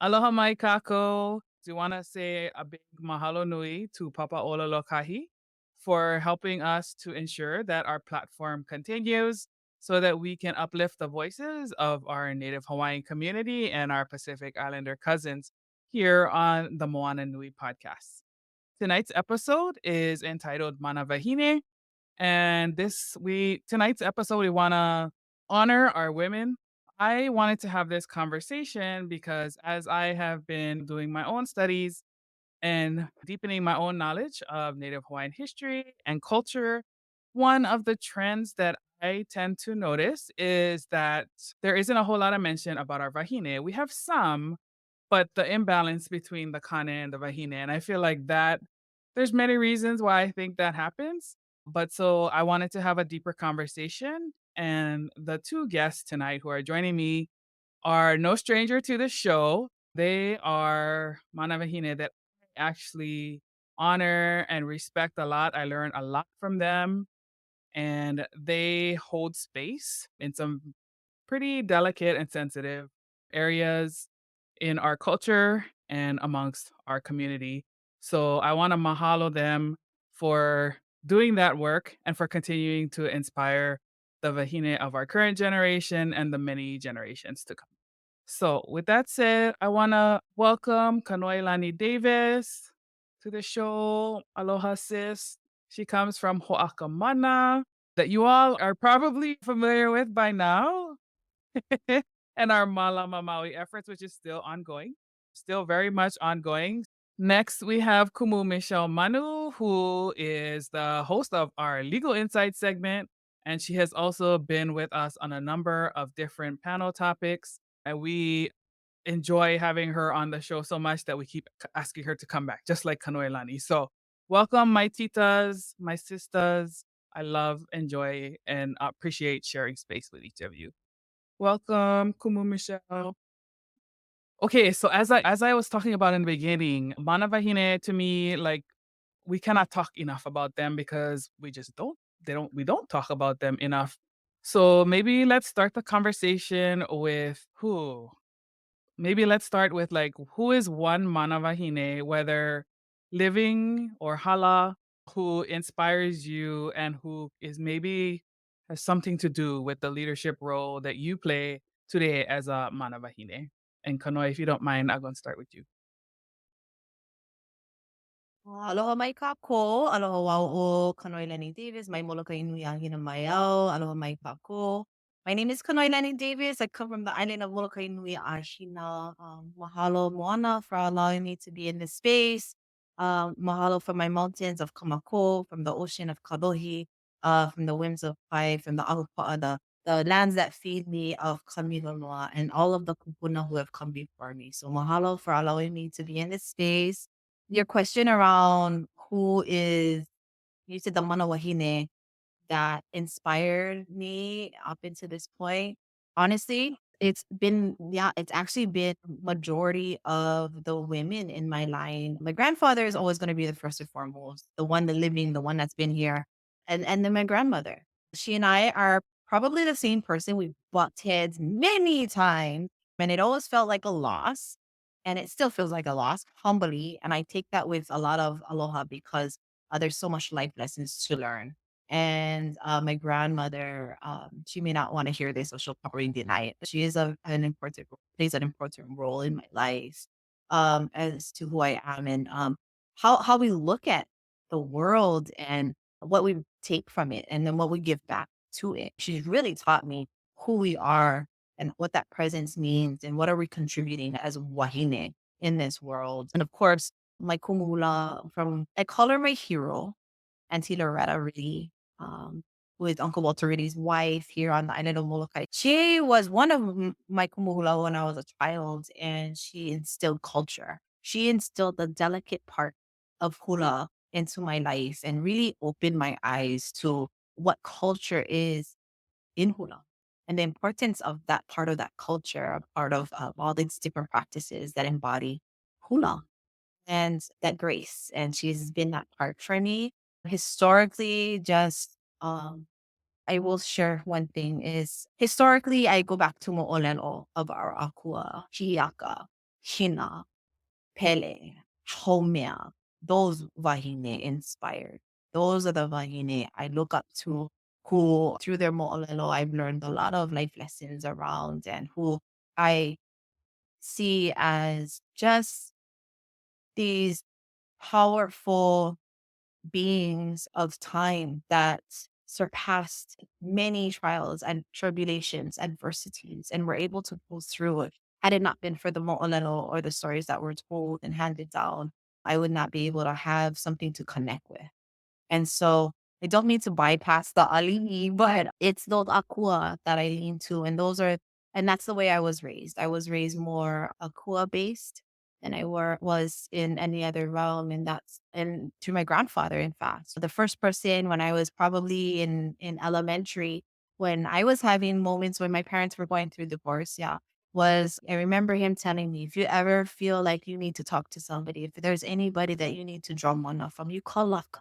Aloha mai kako. Do want to say a big mahalo nui to Papa Ololokahi for helping us to ensure that our platform continues so that we can uplift the voices of our Native Hawaiian community and our Pacific Islander cousins here on the Moana Nui podcast. Tonight's episode is entitled Mana Wahine, and tonight's episode we want to honor our women. I wanted to have this conversation because as I have been doing my own studies and deepening my own knowledge of Native Hawaiian history and culture, one of the trends that I tend to notice is that there isn't a whole lot of mention about our wahine. We have some, but the imbalance between the kane and the wahine. And I feel like that there's many reasons why I think that happens. But so I wanted to have a deeper conversation. And the two guests tonight who are joining me are no stranger to the show. They are Mana Wahine that I actually honor and respect a lot. I learn a lot from them, and they hold space in some pretty delicate and sensitive areas in our culture and amongst our community. So I want to mahalo them for doing that work and for continuing to inspire the Wahine of our current generation and the many generations to come. So, with that said, I want to welcome Kanoelani Davis to the show. Aloha, sis. She comes from Mana, that you all are probably familiar with by now, and our Malama Maui efforts, which is still ongoing, still very much ongoing. Next, we have Kumu Michelle Manu, who is the host of our Legal Insight segment. And she has also been with us on a number of different panel topics. And we enjoy having her on the show so much that we keep asking her to come back, just like Kanoelani. So, welcome, my titas, my sisters. I love, enjoy, and appreciate sharing space with each of you. Welcome, Kumu Michelle. Okay, so as I was talking about in the beginning, Mana Wahine to me, like we cannot talk enough about them because we just don't talk about them enough. So maybe let's start the conversation with who? Maybe let's start with like who is one Mana Wahine, whether living or hala, who inspires you and who is maybe has something to do with the leadership role that you play today as a Mana Wahine. And Kanoy, if you don't mind, I'm gonna start with you. Aloha mai kako, aloha wau Kanoelani Davis, mai moloka inui a hina mai au, aloha mai kako. My name is Kanoelani Davis. I come from the island of Molokai Nui a Hina. Mahalo Moana for allowing me to be in this space. Mahalo for my mountains of Kamako, from the ocean of Kadohi, from the winds of Pai, from the Ahupa'a, the lands that feed me of Kamiloloa, and all of the kupuna who have come before me. So mahalo for allowing me to be in this space. Your question around who is, you said the Mana Wahine that inspired me up into this point. Honestly, it's actually been majority of the women in my line. My grandfather is always going to be the first and foremost, the one, the living, the one that's been here. And then my grandmother. She and I are probably the same person. We've bucked heads many times, and it always felt like a loss. And it still feels like a loss, humbly. And I take that with a lot of aloha because there's so much life lessons to learn. And my grandmother, she may not want to hear this, so she'll probably deny it. She is an important plays an important role in my life, as to who I am and how we look at the world and what we take from it, and then what we give back to it. She's really taught me who we are and what that presence means, and what are we contributing as wahine in this world. And of course, my kumula from I call her my hero, Auntie Loretta Riddy, um, with Uncle Walter Riddy's wife here on the island of Molokai. She was one of my kumuhula when I was a child, and she instilled culture. She instilled the delicate part of hula into my life and really opened my eyes to what culture is in hula and the importance of that part of that culture, a part of all these different practices that embody hula and that grace. And she's been that part for me. Historically, just I will share one thing is historically I go back to Mo'olelo of our Akua Hiaka. Hina, Pele, Haumea, those wahine inspired. Those are the wahine I look up to who through their mo'olelo I've learned a lot of life lessons around and who I see as just these powerful beings of time that surpassed many trials and tribulations, adversities, and were able to pull through it. Had it not been for the mo'olelo or the stories that were told and handed down, I would not be able to have something to connect with. And so I don't mean to bypass the ali'i, but it's those akua that I lean to. And that's the way I was raised. I was raised more akua based than was in any other realm. And through my grandfather, in fact. So the first person when I was probably in elementary, when I was having moments when my parents were going through divorce, yeah, was I remember him telling me, if you ever feel like you need to talk to somebody, if there's anybody that you need to draw mana from, you call Laka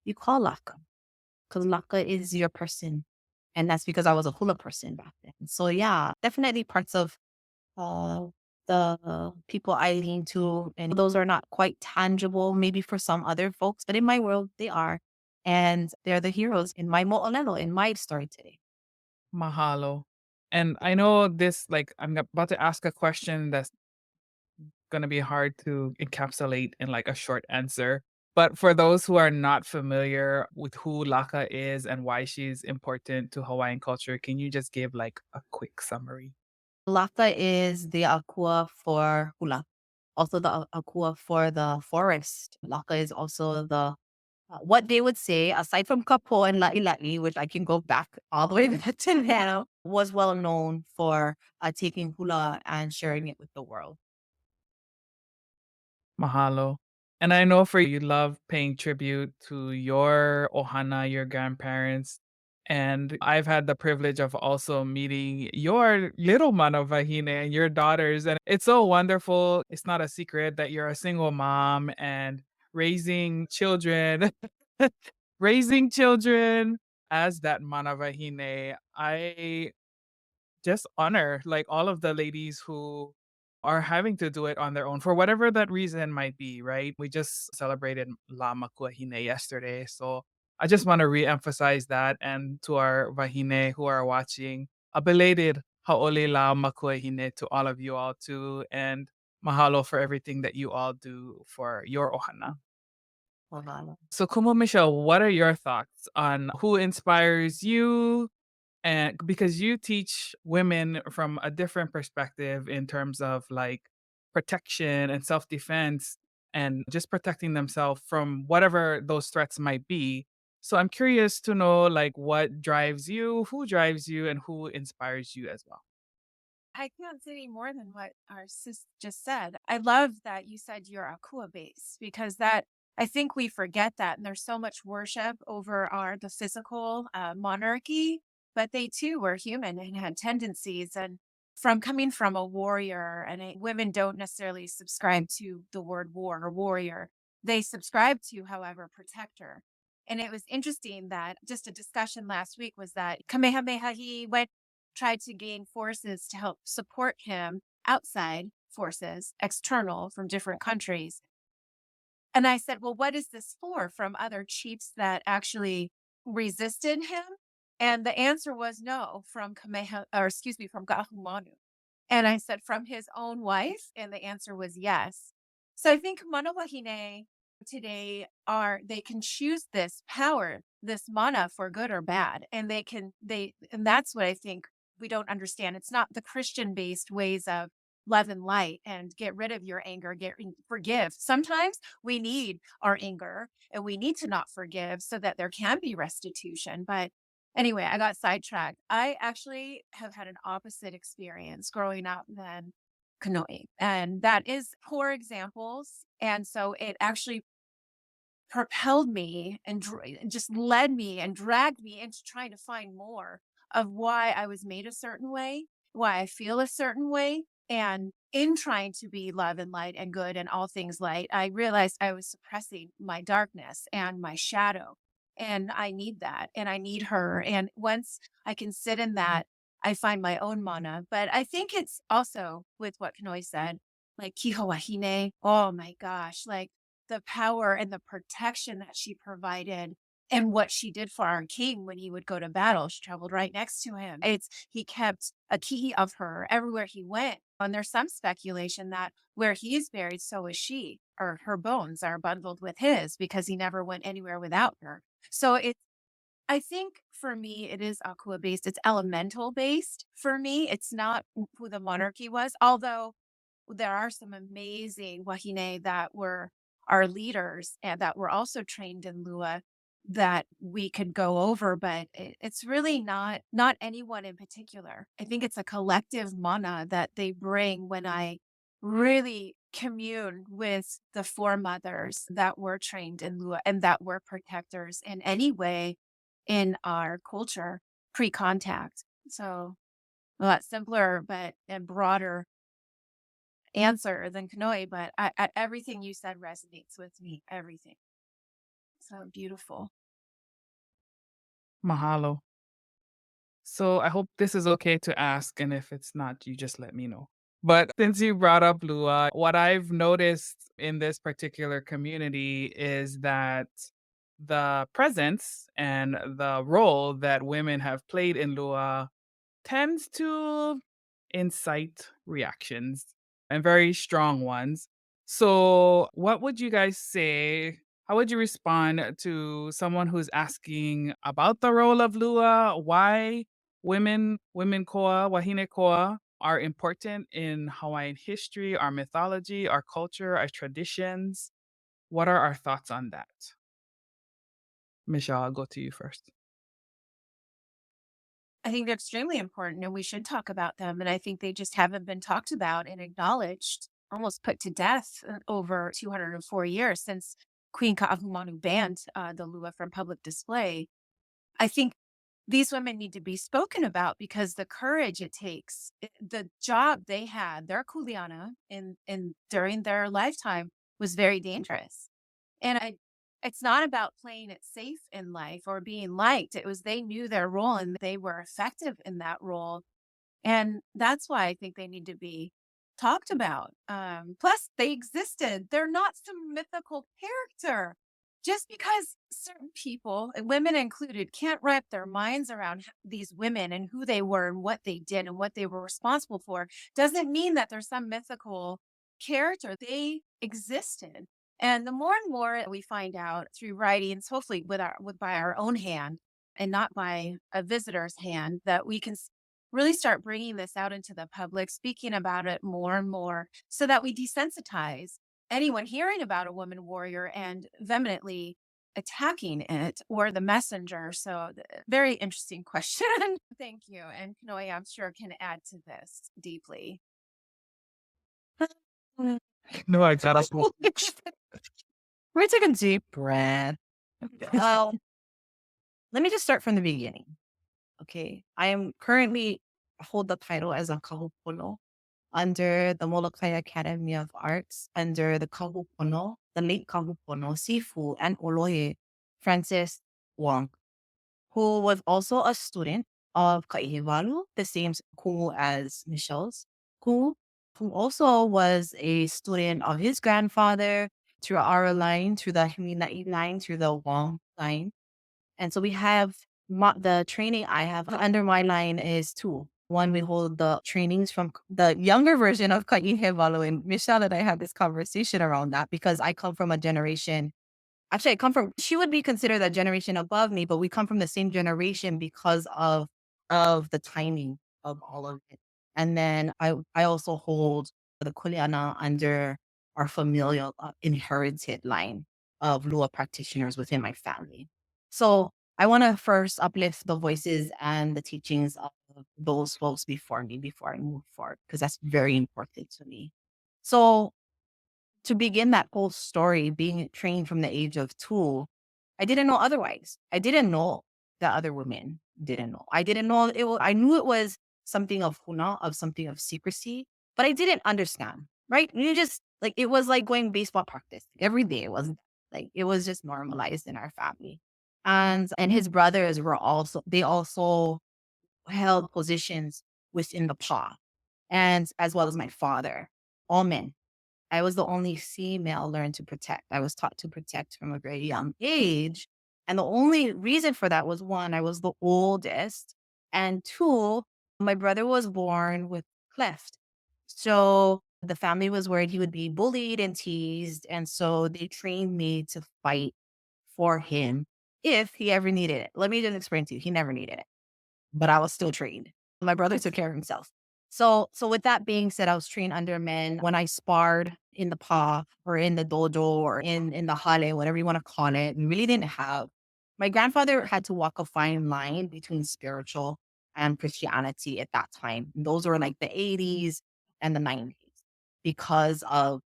because Laka is your person. And that's because I was a hula person back then. So yeah, definitely parts of uh, the people I lean to. And those are not quite tangible, maybe for some other folks, but in my world, they are. And they're the heroes in my mo'olelo, in my story today. Mahalo. And I know this, like, I'm about to ask a question that's gonna be hard to encapsulate in like a short answer. But for those who are not familiar with who Laka is and why she's important to Hawaiian culture, can you just give like a quick summary? Laka is the akua for hula, also the akua for the forest. Laka is also the what they would say, aside from kapo and la'i-la'i, which I can go back all the way back to now, was well known for taking hula and sharing it with the world. Mahalo. And I know for you love paying tribute to your ohana, your grandparents. And I've had the privilege of also meeting your little Mana Wahine and your daughters. And it's so wonderful. It's not a secret that you're a single mom and raising children, raising children as that Mana Wahine. I just honor like all of the ladies who are having to do it on their own for whatever that reason might be, right? We just celebrated La Makuahine yesterday. So I just want to re-emphasize that and to our Wahine who are watching, a belated Haole La Makuahine to all of you all too. And mahalo for everything that you all do for your ohana. Wala. So Kumo Michelle, what are your thoughts on who inspires you and because you teach women from a different perspective in terms of like protection and self-defense and just protecting themselves from whatever those threats might be. So I'm curious to know like what drives you, who drives you, and who inspires you as well. I can't say any more than what our sis just said. I love that you said you're Akua base because that I think we forget that, and there's so much worship over the physical monarchy, but they too were human and had tendencies. And from coming from a warrior, and women don't necessarily subscribe to the word war or warrior. They subscribe to, however, protector. And it was interesting that just a discussion last week was that Kamehameha, he went tried to gain forces to help support him, outside forces, external from different countries. And I said, well, what is this for from other chiefs that actually resisted him? And the answer was no, from from Manu. And I said, from his own wife? And the answer was yes. So I think Mana Wahine today they can choose this power, this mana for good or bad. And and that's what I think we don't understand. It's not the Christian based ways of love and light and get rid of your anger, forgive. Sometimes we need our anger and we need to not forgive so that there can be restitution. But anyway, I got sidetracked. I actually have had an opposite experience growing up than Kanoe, and that is poor examples. And so it actually propelled me and just led me and dragged me into trying to find more of why I was made a certain way, why I feel a certain way. And in trying to be love and light and good and all things light, I realized I was suppressing my darkness and my shadow. And I need that. And I need her. And once I can sit in that, I find my own mana. But I think it's also with what Kanoi said. like Kiho Wahine. Oh my gosh, like the power and the protection that she provided and what she did for our king when he would go to battle. She traveled right next to him. He kept a key of her everywhere he went. And there's some speculation that where he is buried, so is she, or her bones are bundled with his because he never went anywhere without her. So I think for me, it is Akua based. It's elemental based for me. It's not who the monarchy was, although there are some amazing wahine that were our leaders and that were also trained in Lua that we could go over, but it's really not anyone in particular. I think it's a collective mana that they bring when I really commune with the foremothers that were trained in Lua and that were protectors in any way in our culture pre-contact. So a lot simpler but and broader answer than Kanoe, but everything you said resonates with me. Everything. So beautiful. Mahalo. So I hope this is okay to ask, and if it's not, you just let me know. But since you brought up Lua, what I've noticed in this particular community is that the presence and the role that women have played in Lua tends to incite reactions and very strong ones. So, what would you guys say? How would you respond to someone who's asking about the role of Lua? Why women koa, wahine koa are important in Hawaiian history, our mythology, our culture, our traditions? What are our thoughts on that? Michelle, I'll go to you first. I think they're extremely important and we should talk about them. And I think they just haven't been talked about and acknowledged, almost put to death over 204 years since Queen Kahupono banned the lua from public display. I think these women need to be spoken about because the courage it takes, the job they had, their kuleana in during their lifetime was very dangerous. And it's not about playing it safe in life or being liked. It was they knew their role and they were effective in that role. And that's why I think they need to be talked about. Plus, they existed. They're not some mythical character. Just because certain people, and women included, can't wrap their minds around these women and who they were and what they did and what they were responsible for, doesn't mean that there's some mythical character. They existed. And the more and more we find out through writings, hopefully with by our own hand and not by a visitor's hand, that we can really start bringing this out into the public, speaking about it more and more so that we desensitize anyone hearing about a woman warrior and vehemently attacking it or the messenger. So, very interesting question. Thank you. And Kanoe, I'm sure, can add to this deeply. No, I got us. We're taking a deep breath. Well, let me just start from the beginning. Okay. I am currently hold the title as a Kahupono under the Molokai Academy of Arts, under the Kahupono, the late Kahupono, Sifu, and Oloye Francis Wong, who was also a student of Kaihiwalu, the same Kumu as Michelle's Kumu, who also was a student of his grandfather through our line, through the Himinai line, through the Wong line. And so we have the training I have under my line is two. One, we hold the trainings from the younger version of Kaihiwalu, and Michelle and I have this conversation around that because I come from a generation. Actually, she would be considered a generation above me, but we come from the same generation because of the timing of all of it. And then I also hold the kuleana under our familial inherited line of Lua practitioners within my family. So I want to first uplift the voices and the teachings of those folks before me before I move forward, because that's very important to me. So to begin that whole story, being trained from the age of 2, I didn't know otherwise. I didn't know that other women didn't know. I didn't know I knew it was something of huna, of something of secrecy, but I didn't understand, right? You just like, it was like going baseball practice every day. It wasn't like, it was just normalized in our family. And his brothers they also held positions within the PA, and as well as my father, all men. I was the only female learned to protect. I was taught to protect from a very young age. And the only reason for that was one, I was the oldest. And two, my brother was born with cleft. So the family was worried he would be bullied and teased. And so they trained me to fight for him if he ever needed it. Let me just explain to you. He never needed it, but I was still trained. My brother took care of himself. So with that being said, I was trained under men. When I sparred in the pa or in the dojo or in the hale, whatever you want to call it, we really didn't have. My grandfather had to walk a fine line between spiritual and Christianity at that time. Those were like the 80s and the 90s because of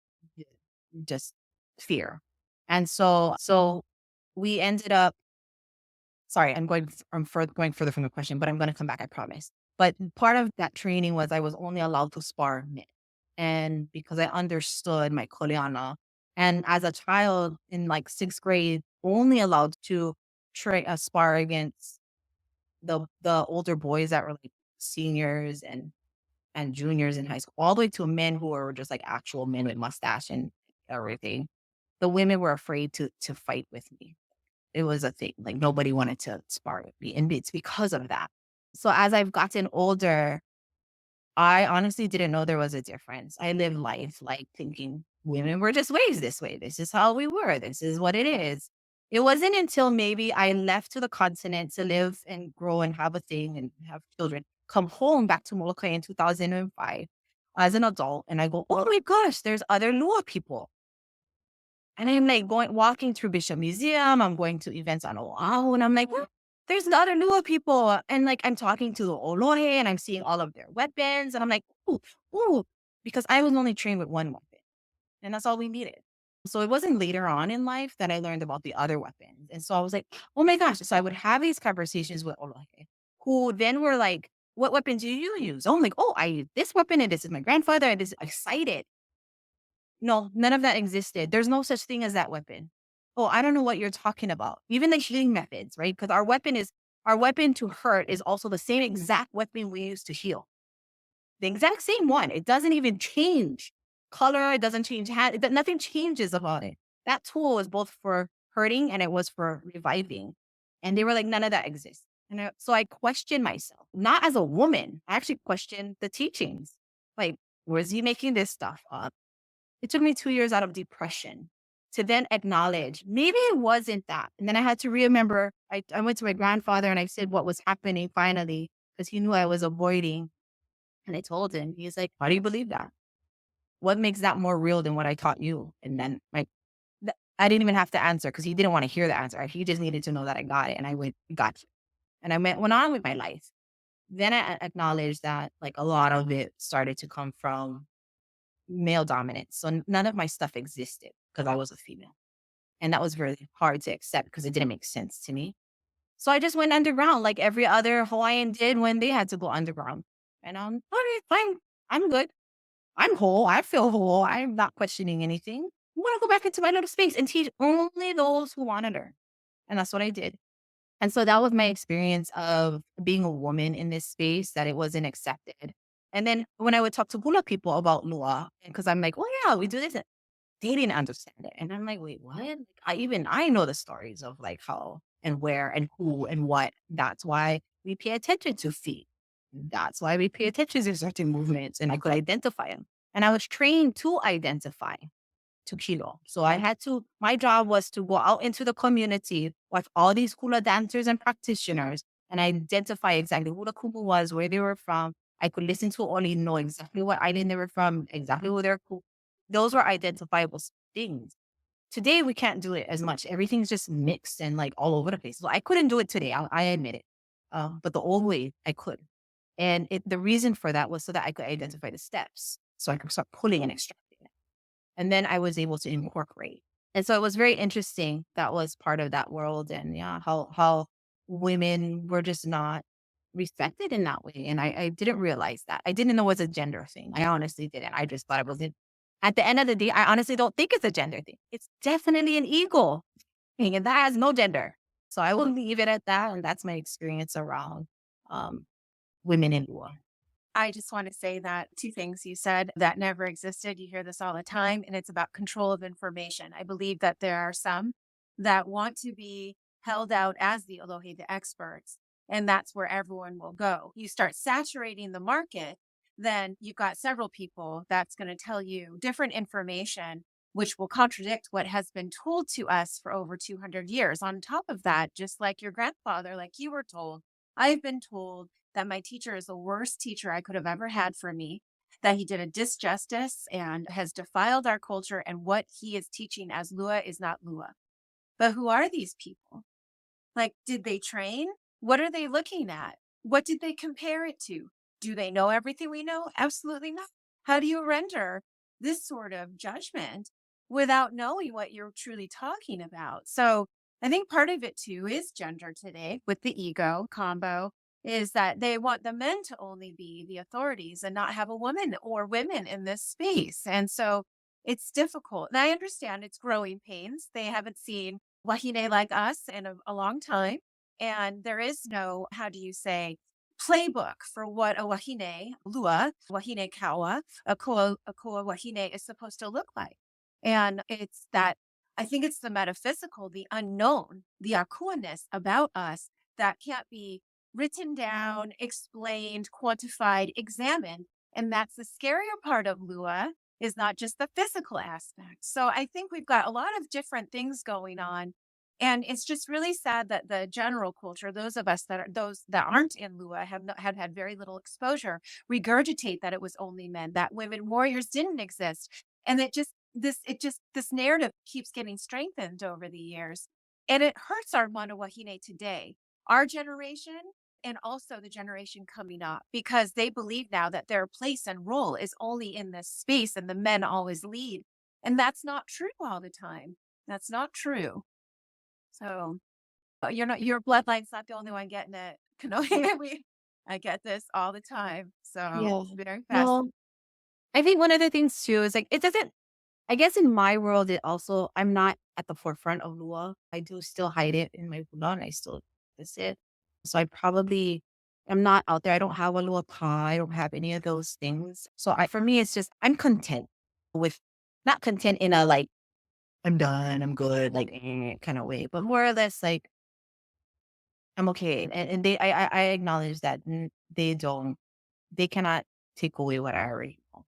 just fear. And so we ended up, sorry, going further from the question, but I'm going to come back, I promise. But part of that training was I was only allowed to spar men. And because I understood my Koleana, and as a child in like 6th grade, only allowed to spar against the older boys that were like seniors and juniors in high school, all the way to men who were just like actual men with mustache and everything. The women were afraid to fight with me. It was a thing. Like nobody wanted to spar with me. And it's because of that. So as I've gotten older, I honestly didn't know there was a difference. I lived life like thinking women were just raised this way. This is how we were. This is what it is. It wasn't until maybe I left to the continent to live and grow and have a thing and have children, come home back to Molokai in 2005 as an adult. And I go, oh my gosh, there's other Lua people. And I'm like walking through Bishop Museum. I'm going to events on Oahu. And I'm like, "Well, there's other Lua people." And like, I'm talking to the Olohe and I'm seeing all of their weapons. And I'm like, ooh, ooh, because I was only trained with one weapon and that's all we needed. So it wasn't later on in life that I learned about the other weapons. And so I was like, oh my gosh. So I would have these conversations with Olohe who then were like, what weapons do you use? Oh, I'm like, oh, I use this weapon and this is my grandfather. And this is excited. No, none of that existed. There's no such thing as that weapon. Oh, I don't know what you're talking about. Even the healing methods, right? Because our weapon to hurt is also the same exact weapon we use to heal. The exact same one. It doesn't even change color. It doesn't change nothing changes about it. That tool was both for hurting and it was for reviving. And they were like, none of that exists. So I questioned myself, not as a woman. I actually questioned the teachings. Like, was he making this stuff up? It took me 2 years out of depression to then acknowledge maybe it wasn't that. And then I had to remember, I went to my grandfather and I said what was happening finally, because he knew I was avoiding. And I told him, he's like, why do you believe that? What makes that more real than what I taught you? And then I didn't even have to answer because he didn't want to hear the answer. He just needed to know that I got it. And I went, got you. And went on with my life. Then I acknowledged that like a lot of it started to come from male dominance. So none of my stuff existed because I was a female. And that was very hard to accept because it didn't make sense to me. So I just went underground like every other Hawaiian did when they had to go underground. And okay, fine. I'm good. I'm whole. I feel whole. I'm not questioning anything. I want to go back into my little space and teach only those who want to learn. And that's what I did. And so that was my experience of being a woman in this space, that it wasn't accepted. And then when I would talk to Hula people about Lua, because I'm like, oh yeah, we do this. They didn't understand it. And I'm like, wait, what? Like, I know the stories of like how and where and who and what. That's why we pay attention to feet. That's why we pay attention to certain movements, and I could identify them. And I was trained to identify to kilo. So my job was to go out into the community, watch all these hula dancers and practitioners, and identify exactly who the Kumu was, where they were from. I could listen to only know exactly what island they were from, exactly who they're cool. Those were identifiable things. Today, we can't do it as much. Everything's just mixed and like all over the place. So I couldn't do it today. I admit it. But the old way, I could. And the reason for that was so that I could identify the steps. So I could start pulling and extracting it. And then I was able to incorporate. And so it was very interesting. That was part of that world. And yeah, how women were just not respected in that way. And I didn't realize that. I didn't know it was a gender thing. I honestly didn't. I just thought it was at the end of the day, I honestly don't think it's a gender thing. It's definitely an ego thing, and that has no gender. So I will leave it at that. And that's my experience around women in Lua. I just want to say that two things you said that never existed. You hear this all the time, and it's about control of information. I believe that there are some that want to be held out as the Elohe, the experts, and that's where everyone will go. You start saturating the market, then you've got several people that's going to tell you different information, which will contradict what has been told to us for over 200 years. On top of that, just like your grandfather, like you were told, I've been told that my teacher is the worst teacher I could have ever had for me, that he did a disjustice and has defiled our culture, and what he is teaching as Lua is not Lua. But who are these people? Like, did they train? What are they looking at? What did they compare it to? Do they know everything we know? Absolutely not. How do you render this sort of judgment without knowing what you're truly talking about? So I think part of it too is gender today with the ego combo is that they want the men to only be the authorities and not have a woman or women in this space. And so it's difficult. And I understand it's growing pains. They haven't seen wahine like us in a long time. And there is no, how do you say, playbook for what a wahine, lua, wahine kaua, a koa wahine is supposed to look like. And it's that, I think it's the metaphysical, the unknown, the akua-ness about us that can't be written down, explained, quantified, examined. And that's the scarier part of Lua is not just the physical aspect. So I think we've got a lot of different things going on. And it's just really sad that the general culture, those of us that are those that aren't in Lua have not, had very little exposure, regurgitate that it was only men, that women warriors didn't exist. And this narrative keeps getting strengthened over the years. And it hurts our Mana Wahine today, our generation, and also the generation coming up, because they believe now that their place and role is only in this space and the men always lead. And that's not true all the time. That's not true. So you're not, your bloodline's not the only one getting it. I get this all the time. So Yeah. it's very fast. Well, I think one of the things too is like it doesn't I guess in my world it also I'm not at the forefront of Lua. I do still hide it in my Hula and I still miss it. So I probably am not out there. I don't have a Lua pa. I don't have any of those things. So I for me it's just I'm content with not content in a like I'm done, I'm good, like kind of way, but more or less like I'm okay. And I acknowledge that they cannot take away what I already know.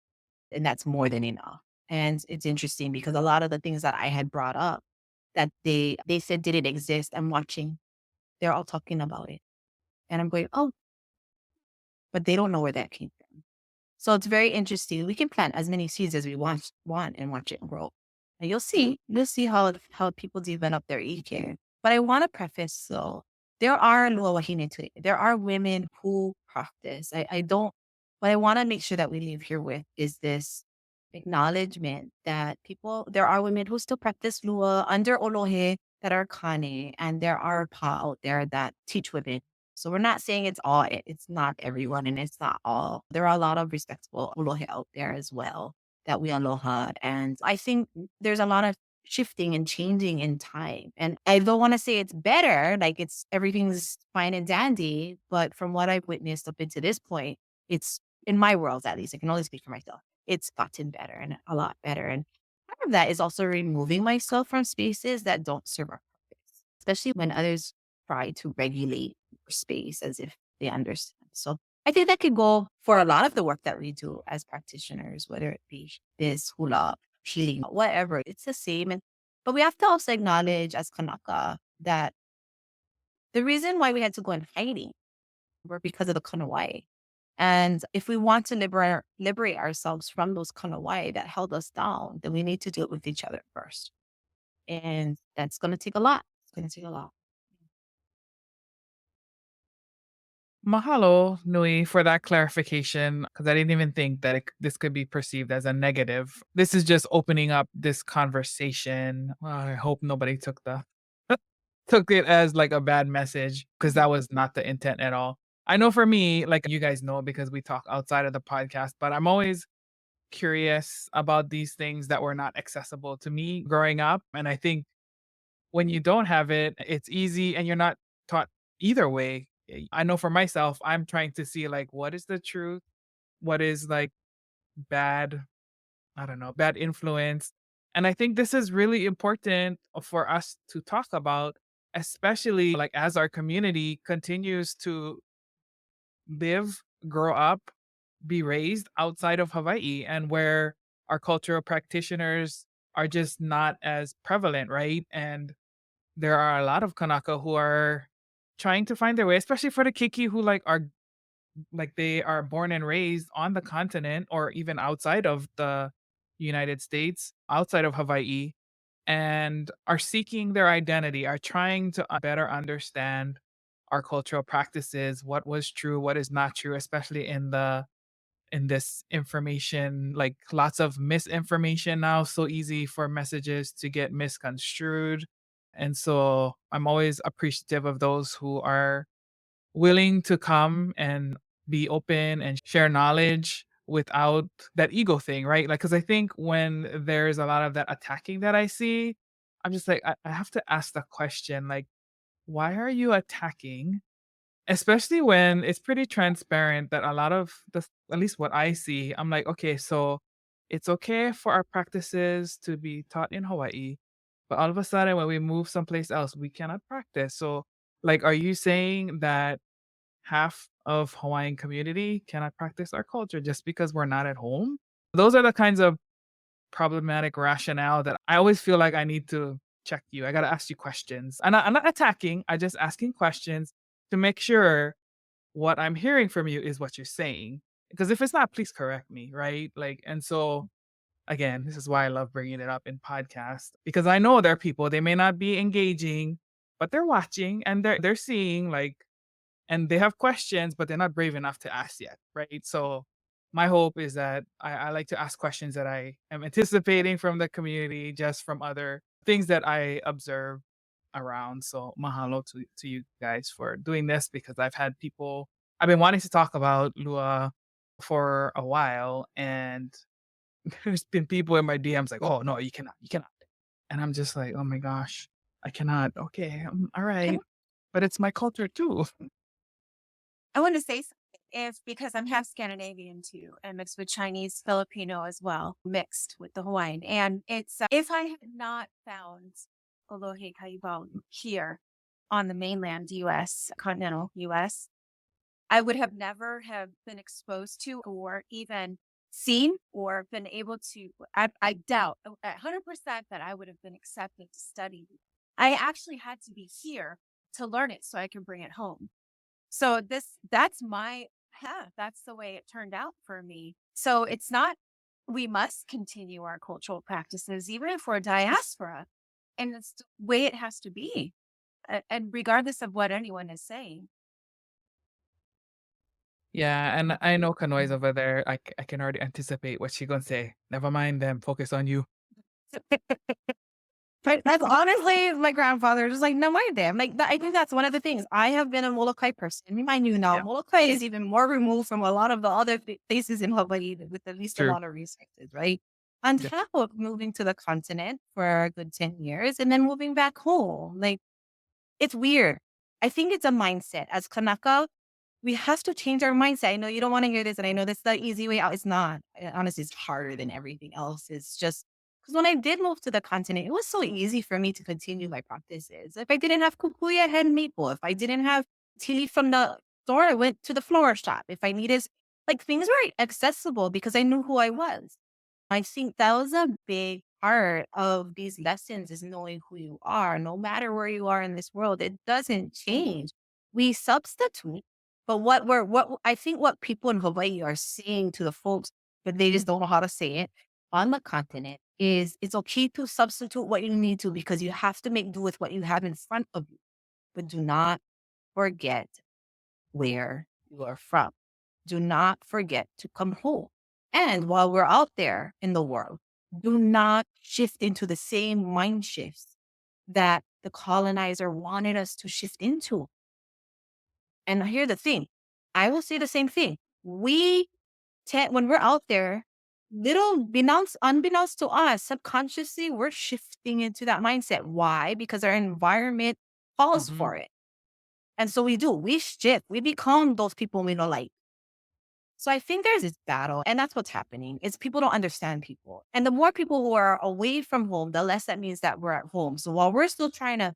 And that's more than enough. And it's interesting because a lot of the things that I had brought up that they said didn't exist, I'm watching, they're all talking about it. And I'm going, oh, but they don't know where that came from. So it's very interesting. We can plant as many seeds as we want and watch it grow. And you'll see how people develop their EQ. But I want to preface though, there are Lua Wahine today. There are women who practice. I don't what I want to make sure that we leave here with is this acknowledgement that there are women who still practice Lua under Olohe that are Kane, and there are Pa out there that teach women. So we're not saying it's not everyone and it's not all. There are a lot of respectable Olohe out there as well that we aloha. And I think there's a lot of shifting and changing in time. And I don't want to say it's better, like everything's fine and dandy, but from what I've witnessed up into this point, it's in my world at least, I can only speak for myself. It's gotten better and a lot better. And part of that is also removing myself from spaces that don't serve our purpose, especially when others try to regulate your space as if they understand. So I think that could go for a lot of the work that we do as practitioners, whether it be this hula, healing, whatever. It's the same. But we have to also acknowledge as Kanaka that the reason why we had to go in hiding were because of the Kanawai. And if we want to liberate ourselves from those Kanawai that held us down, then we need to do it with each other first. And that's going to take a lot. It's going to take a lot. Mahalo, Nui, for that clarification, because I didn't even think that this could be perceived as a negative. This is just opening up this conversation. Well, I hope nobody took it as like a bad message, because that was not the intent at all. I know for me, like you guys know, because we talk outside of the podcast, but I'm always curious about these things that were not accessible to me growing up. And I think when you don't have it, it's easy and you're not taught either way. I know for myself, I'm trying to see like what is the truth what is like bad, I don't know, bad influence. And I think this is really important for us to talk about, especially like as our community continues to live, grow up, be raised outside of Hawaii and where our cultural practitioners are just not as prevalent, right? And there are a lot of Kanaka who are trying to find their way, especially for the Kiki who like they are born and raised on the continent or even outside of the United States, outside of Hawaii, and are seeking their identity, are trying to better understand our cultural practices, what was true, what is not true, especially in this information, like lots of misinformation now, so easy for messages to get misconstrued. And so I'm always appreciative of those who are willing to come and be open and share knowledge without that ego thing, right? Like, because I think when there's a lot of that attacking that I see, I'm just like, I have to ask the question, like, why are you attacking? Especially when it's pretty transparent that a lot of the, at least what I see, I'm like, okay, so it's okay for our practices to be taught in Hawaii, but all of a sudden when we move someplace else, we cannot practice. So, like, are you saying that half of Hawaiian community cannot practice our culture just because we're not at home? Those are the kinds of problematic rationale that I always feel like I need to check you. I got to ask you questions. I'm not attacking, I just asking questions to make sure what I'm hearing from you is what you're saying. Because if it's not, please correct me, right? Like, and so again, this is why I love bringing it up in podcasts because I know there are people they may not be engaging, but they're watching and they're seeing like and they have questions, but they're not brave enough to ask yet, right? So my hope is that I like to ask questions that I am anticipating from the community, just from other things that I observe around. So mahalo to you guys for doing this because I've been wanting to talk about Lua for a while, and there's been people in my DMs like, "Oh no, you cannot," and I'm just like, "Oh my gosh, I cannot." Okay, all right, but it's my culture too. I want to say something if because I'm half Scandinavian too and mixed with Chinese, Filipino as well, mixed with the Hawaiian. And it's if I had not found Olohe Kaibao here on the mainland US, continental US, I would have never have been exposed to or even seen or been able to I doubt 100% that I would have been accepted to study. I actually had to be here to learn it so I can bring it home. So that's my path. That's the way it turned out for me. So it's not we must continue our cultural practices even if we're diaspora. And it's the way it has to be. And regardless of what anyone is saying. Yeah, and I know Kanoe's over there. I can already anticipate what she gonna say. Never mind them. Focus on you. But that's honestly my grandfather just like, no mind them. Like I think that's one of the things. I have been a Molokai person. Remind you now, Yeah, Molokai is even more removed from a lot of the other places in Hawaii with the least true. amount of resources, right? On Yeah. top of moving to the continent for a good 10 years and then moving back home. Like it's weird. I think it's a mindset. As Kanaka, we have to change our mindset. I know you don't want to hear this, and I know that's the easy way out. It's not. Honestly, it's harder than everything else. It's just because when I did move to the continent, it was so easy for me to continue my practices. If I didn't have kukuya, I had maple. If I didn't have tea leaf from the store, I went to the flower shop. If I needed, like things were accessible because I knew who I was. I think that was a big part of these lessons is knowing who you are. No matter where you are in this world, it doesn't change. We substitute, but what I think what people in Hawaii are saying to the folks, but they just don't know how to say it on the continent is it's okay to substitute what you need to because you have to make do with what you have in front of you. But do not forget where you are from. Do not forget to come home. And while we're out there in the world, do not shift into the same mind shifts that the colonizer wanted us to shift into. And here's the thing I will say the same thing. We tend, when we're out there, unbeknownst to us, subconsciously, we're shifting into that mindset. Why? Because our environment calls Mhm. for it. And so we do. We shift. We become those people we don't like. So I think there's this battle, and that's what's happening. Is people don't understand people. And the more people who are away from home, the less that means that we're at home. So while we're still try to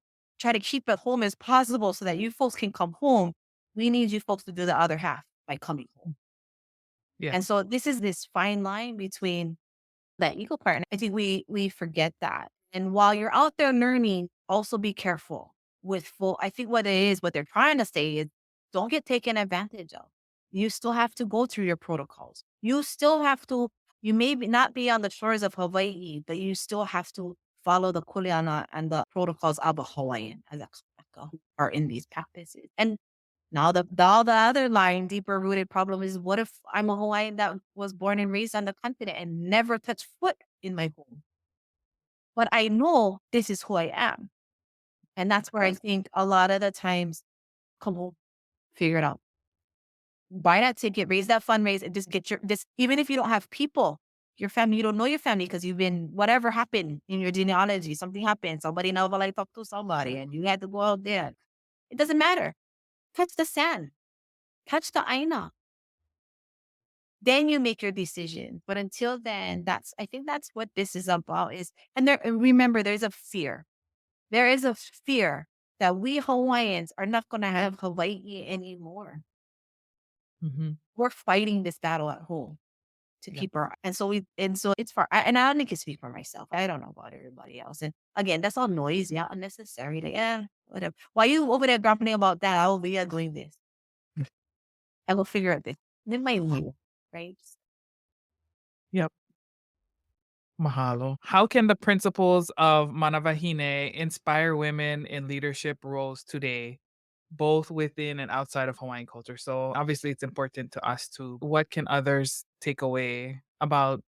keep it home as possible so that you folks can come home, we need you folks to do the other half by coming home. Yeah. And so this is this fine line between that equal part. And I think we forget that. And while you're out there learning, also be careful with full. I think what it is, what they're trying to say is don't get taken advantage of. You still have to go through your protocols. You still have to, you may not be on the shores of Hawaii, but you still have to follow the kuleana and the protocols of a Hawaiian as a kanaka who are in these practices. And now the other line, deeper rooted problem is what if I'm a Hawaiian that was born and raised on the continent and never touched foot in my home? But I know this is who I am. And that's where I think a lot of the times, come home, figure it out. Buy that ticket, raise that fundraise, and just get even if you don't have people, your family, you don't know your family because you've been, whatever happened in your genealogy, something happened, somebody never like talk to somebody and you had to go out there. It doesn't matter. Touch the sand, touch the aina. Then you make your decision. But until then, I think that's what this is about and remember, there's a fear. There is a fear that we Hawaiians are not going to have Hawaii anymore. Mhm. We're fighting this battle at home to Yeah. keep our, and so it's and I only can speak for myself. I don't know about everybody else. And again, that's all noise. Yeah. Unnecessary. Like, whatever. While you over there grumbling about that, I will be doing this. I will figure out this. Then my way, right? Yep. Mahalo. How can the principles of Mana Wahine inspire women in leadership roles today, both within and outside of Hawaiian culture? So obviously it's important to us too. What can others take away about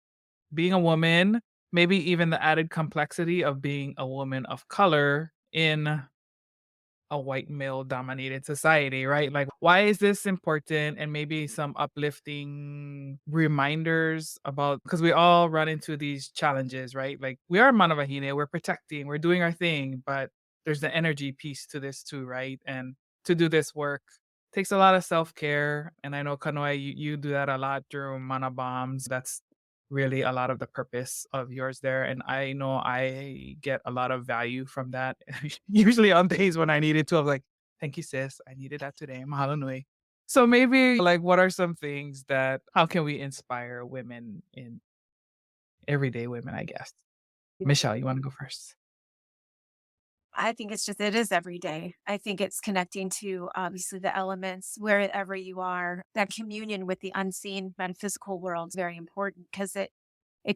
being a woman, maybe even the added complexity of being a woman of color in a white male dominated society, right? Like, why is this important? And maybe some uplifting reminders about because we all run into these challenges, right? Like, we are Mana Wahine, we're protecting, we're doing our thing, but there's the energy piece to this too, right? And to do this work takes a lot of self care. And I know, Kanoe, you do that a lot through Mana Bombs. That's really a lot of the purpose of yours there. And I know I get a lot of value from that. Usually on days when I needed to, I'm like, thank you, sis. I needed that today. Mahalo nui. So maybe like what are some things that how can we inspire women in everyday women, I guess? Michelle, you want to go first? I think it is every day. I think it's connecting to obviously the elements wherever you are. That communion with the unseen metaphysical world is very important because it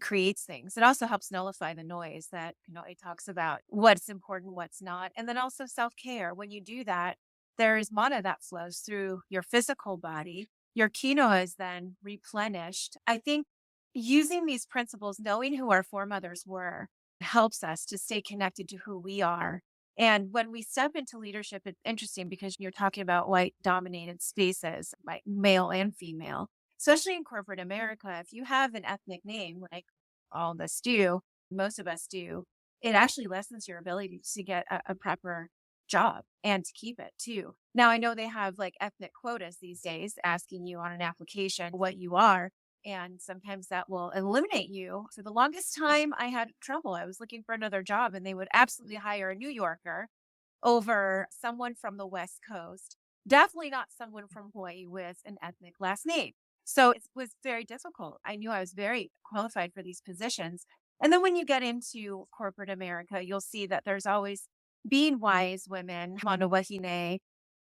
creates things. It also helps nullify the noise that, it talks about what's important, what's not. And then also self-care. When you do that, there is mana that flows through your physical body. Your quinoa is then replenished. I think using these principles, knowing who our foremothers were, helps us to stay connected to who we are. And when we step into leadership, it's interesting because you're talking about white dominated spaces, like male and female, especially in corporate America. If you have an ethnic name, like all of us do, most of us do, it actually lessens your ability to get a proper job and to keep it too. Now, I know they have like ethnic quotas these days asking you on an application what you are. And sometimes that will eliminate you. For the longest time, I had trouble. I was looking for another job and they would absolutely hire a New Yorker over someone from the West Coast. Definitely not someone from Hawaii with an ethnic last name. So it was very difficult. I knew I was very qualified for these positions. And then when you get into corporate America, you'll see that there's always being wise women, Mana Wahine.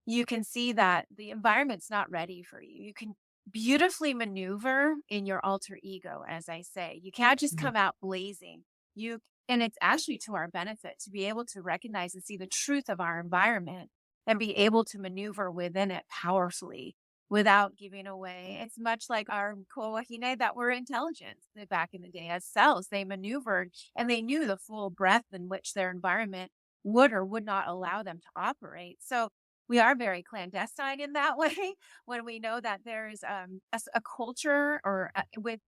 You can see that the environment's not ready for you. You can beautifully maneuver in your alter ego, as I say. You can't just Yeah. come out blazing. And it's actually to our benefit to be able to recognize and see the truth of our environment and be able to maneuver within it powerfully without giving away. It's much like our Kuawahine that were intelligent back in the day as cells. They maneuvered and they knew the full breadth in which their environment would or would not allow them to operate. So we are very clandestine in that way when we know that there's a culture or with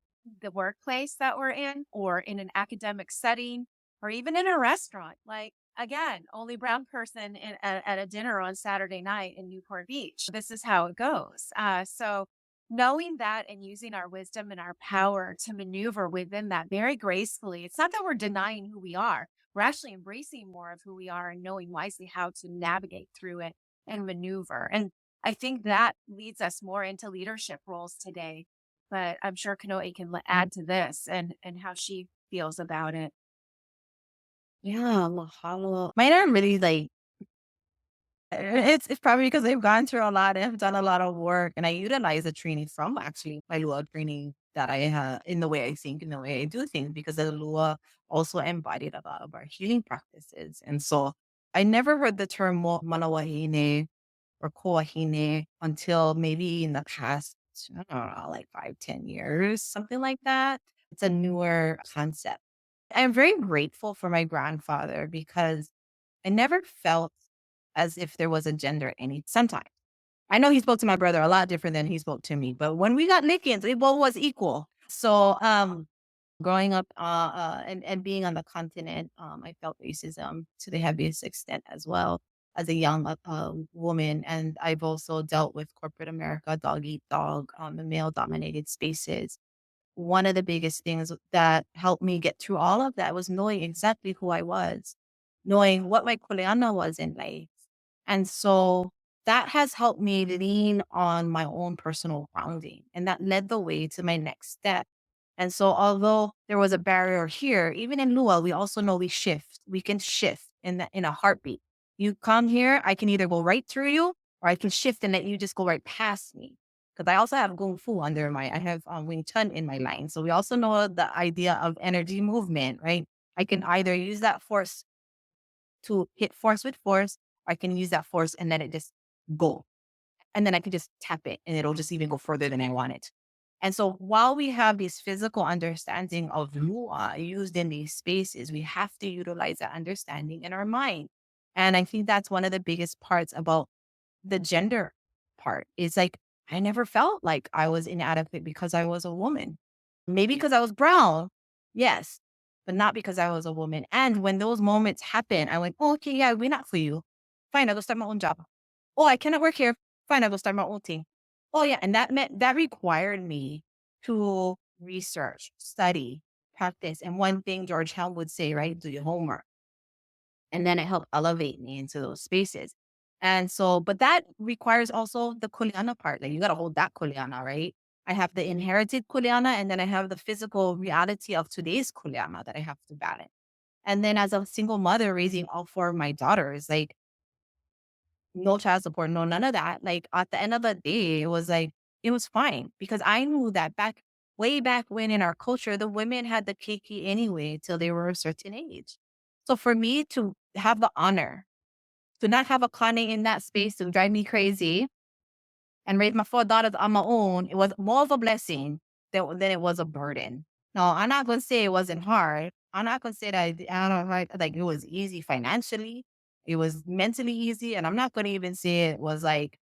the workplace that we're in or in an academic setting or even in a restaurant. Like, again, only brown person at a dinner on Saturday night in Newport Beach. This is how it goes. So knowing that and using our wisdom and our power to maneuver within that very gracefully. It's not that we're denying who we are. We're actually embracing more of who we are and knowing wisely how to navigate through it and maneuver. And I think that leads us more into leadership roles today. But I'm sure Kanoe can add to this and how she feels about it. Yeah, mahalo. Mine are really like it's probably because they've gone through a lot and have done a lot of work, and I utilize the training from actually my Lua training that I have in the way I think, in the way I do things, because the Lua also embodied a lot of our healing practices. And so I never heard the term Mana Wahine or Koahine until maybe in the past, I don't know, like 5, 10 years, something like that. It's a newer concept. I'm very grateful for my grandfather because I never felt as if there was a gender any sometimes. I know he spoke to my brother a lot different than he spoke to me, but when we got Nickens, it both was equal. So growing up and being on the continent, I felt racism to the heaviest extent as well as a young woman. And I've also dealt with corporate America, dog eat dog, the male dominated spaces. One of the biggest things that helped me get through all of that was knowing exactly who I was, knowing what my kuleana was in life. And so that has helped me lean on my own personal grounding. And that led the way to my next step. And so although there was a barrier here, even in Lua, we also know we shift. We can shift in a heartbeat. You come here, I can either go right through you or I can shift and let you just go right past me. Because I also have Kung Fu under I have Wing Chun in my line. So we also know the idea of energy movement, right? I can either use that force to hit force with force, or I can use that force and let it just go. And then I can just tap it and it'll just even go further than I want it. And so while we have this physical understanding of Lua used in these spaces, we have to utilize that understanding in our mind. And I think that's one of the biggest parts about the gender part is like, I never felt like I was inadequate because I was a woman. Maybe because I was brown. Yes. But not because I was a woman. And when those moments happen, I went, oh, okay, yeah, we're not for you. Fine, I'll go start my own job. Oh, I cannot work here. Fine, I'll go start my own thing. Oh, yeah. And that required me to research, study, practice. And one thing George Helm would say, right? Do your homework. And then it helped elevate me into those spaces. And so, but that requires also the kuleana part. Like you got to hold that kuleana, right? I have the inherited kuleana and then I have the physical reality of today's kuleana that I have to balance. And then as a single mother raising all four of my daughters, like no child support, no, none of that. Like at the end of the day, it was like, it was fine because I knew that way back when in our culture, the women had the keiki anyway till they were a certain age. So for me to have the honor to not have a Kane in that space to drive me crazy and raise my four daughters on my own, it was more of a blessing than it was a burden. No, I'm not gonna say it wasn't hard. I'm not gonna say that I don't know, like it was easy financially. It was mentally easy, and I'm not gonna even say it was like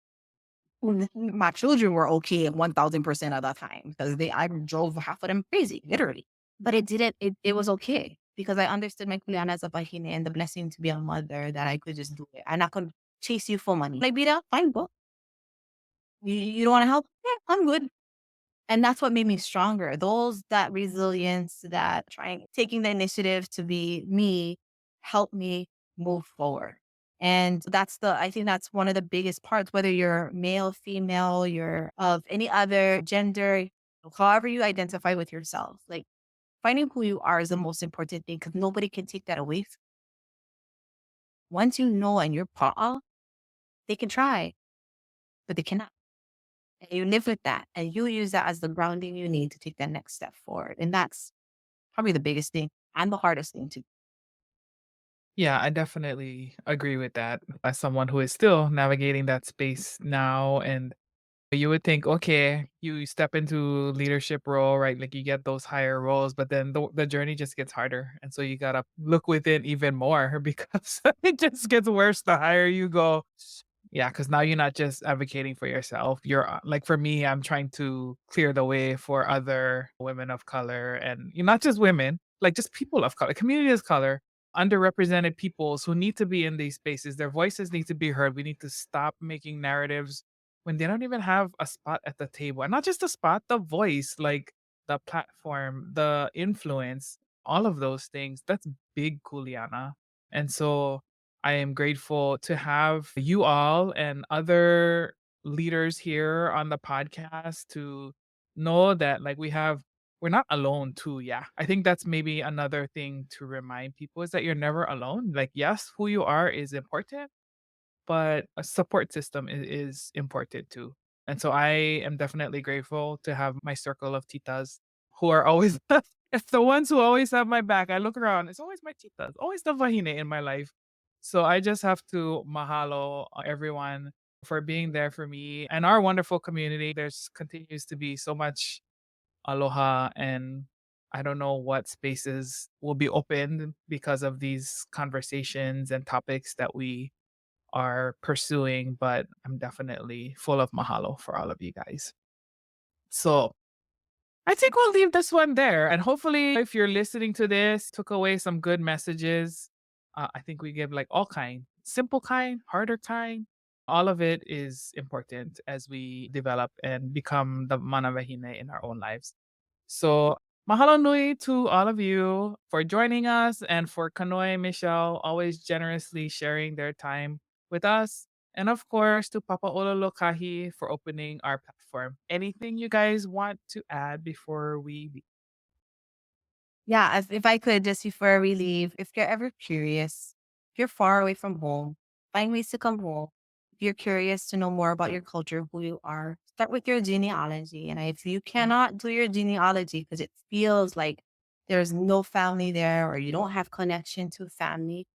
my children were okay at 1000% of the time because I drove half of them crazy, literally. But it didn't. It was okay because I understood my kuleana as a bahine and the blessing to be a mother that I could just do it. I'm not gonna chase you for money. Like, be there, fine, go. You don't want to help? Yeah, I'm good. And that's what made me stronger. That resilience, that trying, taking the initiative to be me helped me move forward. And I think that's one of the biggest parts, whether you're male, female, you're of any other gender, however you identify with yourself, like finding who you are is the most important thing because nobody can take that away. Once you know and you're pa'a, they can try, but they cannot. And you live with that and you use that as the grounding you need to take that next step forward. And that's probably the biggest thing and the hardest thing to. Yeah, I definitely agree with that. As someone who is still navigating that space now, and you would think, okay, you step into leadership role, right? Like you get those higher roles, but then the journey just gets harder. And so you got to look within even more because it just gets worse the higher you go. Yeah, because now you're not just advocating for yourself. You're like for me, I'm trying to clear the way for other women of color and not just women, like just people of color, community of color, underrepresented peoples who need to be in these spaces. Their voices need to be heard. We need to stop making narratives when they don't even have a spot at the table. And not just the spot, the voice, like the platform, the influence, all of those things. That's big Kuleana. And so I am grateful to have you all and other leaders here on the podcast to know that like we're not alone too. Yeah. I think that's maybe another thing to remind people is that you're never alone. Like, yes, who you are is important, but a support system is important too. And so I am definitely grateful to have my circle of titas who are always it's the ones who always have my back. I look around, it's always my titas, always the wahine in my life. So I just have to mahalo everyone for being there for me and our wonderful community. There's continues to be so much aloha, and I don't know what spaces will be opened because of these conversations and topics that we are pursuing, but I'm definitely full of mahalo for all of you guys. So I think we'll leave this one there. And hopefully, if you're listening to this, took away some good messages. I think we give like all kind, simple kind, harder kind. All of it is important as we develop and become the Mana Wahine in our own lives. So, mahalo nui to all of you for joining us and for Kanoe Michelle always generously sharing their time with us. And of course, to Papa Ololokahi for opening our platform. Anything you guys want to add before we leave? Yeah, if I could, just before we leave, if you're ever curious, if you're far away from home, find ways to come home. If you're curious to know more about your culture, who you are, start with your genealogy. And if you cannot do your genealogy because it feels like there's no family there or you don't have connection to family,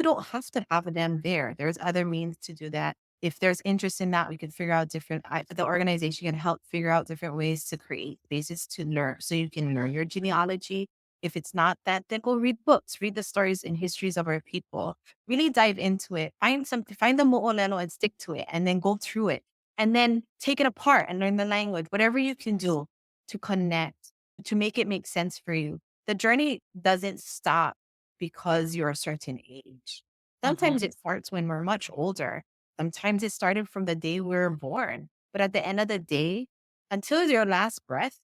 don't have to have them there. There's other means to do that. If there's interest in that, we can figure out the organization can help figure out different ways to create spaces to learn so you can learn your genealogy. If it's not that, then go read books, read the stories and histories of our people. Really dive into it. Find the mo'olelo and stick to it, and then go through it, and then take it apart and learn the language. Whatever you can do to connect, to make it make sense for you. The journey doesn't stop because you're a certain age. Sometimes Mhm. it starts when we're much older. Sometimes it started from the day we were born. But at the end of the day, until your last breath,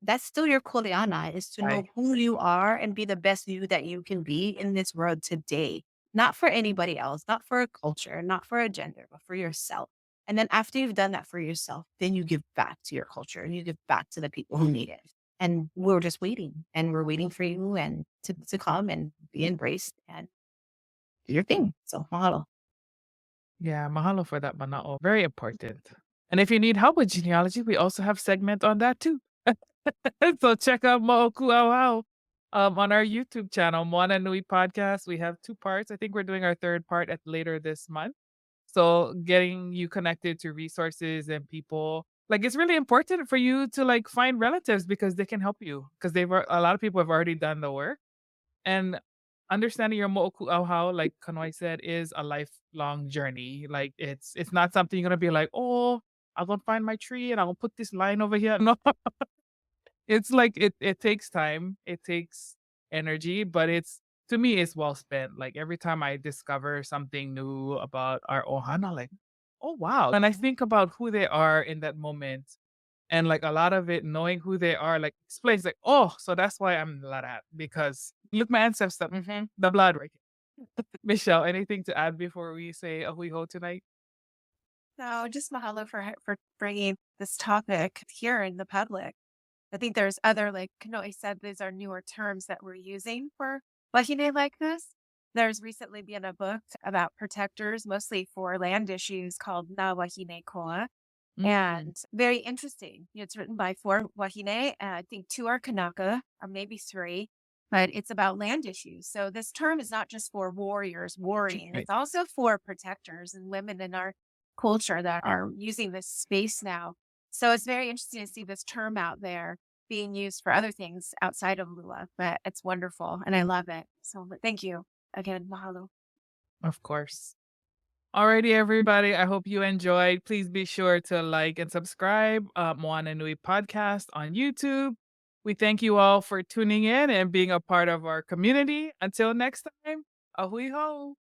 that's still your kuleana, is to know Bye. who you are and be the best you that you can be in this world today. Not for anybody else, not for a culture, not for a gender, but for yourself. And then after you've done that for yourself, then you give back to your culture and you give back to the people who need it. And we're just waiting, and we're waiting for you and to come and be embraced and do your thing. So mahalo. Yeah, mahalo for that manao. Very important. And if you need help with genealogy, we also have segment on that too. So check out Mo'oku Auau on our YouTube channel, Moana Nui Podcast. We have 2 parts. I think we're doing our 3rd part at later this month. So getting you connected to resources and people. Like it's really important for you to like find relatives because they can help you. Because a lot of people have already done the work. And understanding your mo'oku auhau, like Kanoi said, is a lifelong journey. Like it's not something you're gonna be like, oh, I'll go find my tree and I'll put this line over here. No, it's like it takes time, it takes energy, but it's to me it's well spent. Like every time I discover something new about our ohana, like, oh wow. And I think about who they are in that moment. And like a lot of it, knowing who they are, like explains like, oh, so that's why I'm like that because look my ancestor, the blood right here. Michelle, anything to add before we say a hui ho tonight? No, just mahalo for bringing this topic here in the public. I think there's other, like Kanoe said, these are newer terms that we're using for wahine like this. There's recently been a book about protectors, mostly for land issues, called Na Wahine Koa. Mm. And very interesting. It's written by 4 wahine, and I think 2 are Kanaka, or maybe 3, but it's about land issues. So this term is not just for warriors warring, Right. it's also for protectors and women in our culture that are using this space now. So it's very interesting to see this term out there being used for other things outside of Lula, but it's wonderful and I love it. So thank you again. Mahalo. Of course. Alrighty, everybody. I hope you enjoyed. Please be sure to like and subscribe Moana Nui Podcast on YouTube. We thank you all for tuning in and being a part of our community. Until next time, ahui ho.